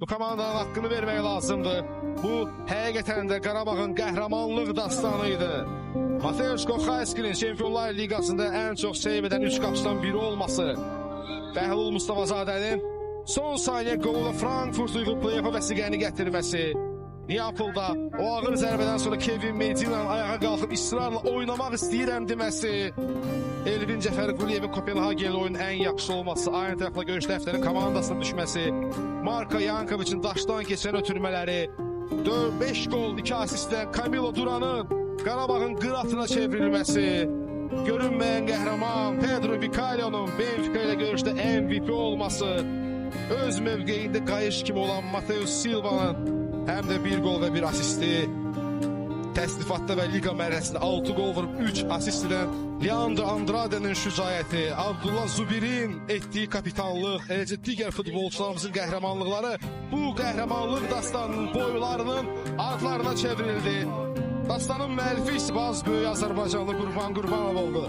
Bu komandanın haqqını vermək lazımdır. Bu, həqiqətən də Qarabağın qəhrəmanlıq dastanıydı. Mateusz Kochaysky'nin Çempionlar Liqasında ən çox seyv edən 3 qapıçıdan biri olması, Bəhlul Mustafazadənin son saniyə qoluna Frankfurt uyğun play-off'a vəsiqəni gətirməsi, Neapolda o ağır zərbədən sonra Kevin Medina'nın ayağa qalxıb israrla oynamaq istəyirəm deməsi, Elvin Cəfərquliyevin Kopenhagen oyunun ən yaxşı olması, aynı tərəflə görüşdə həftənin komandasına düşməsi, Marko Yankovic'in daşdan keçən ötürmələri, 4-5 gol, 2 asistlə Camilo Duran'ın Qarabağın qıratına çevrilməsi, görünməyən qəhrəman Pedro Vicalio'nun Benfica ilə görüşdə MVP olması, öz mövqeyində qayış kimi olan Mateus Silva'nın həm də 1 gol və 1 asisti, təsnifatda və liqa mərhələsində 6 gol vurub 3 asist edən Leandro Andrade'nin şücaəti, Abdullah Zubirin etdiyi kapitanlıq, eləcə digər futbolçularımızın qəhrəmanlıqları bu qəhrəmanlıq dastanının boylarının adlarına çevrildi. Dastanın müəllifi İsbaz böyük Azərbaycanlı Qurban Qurbanov oldu.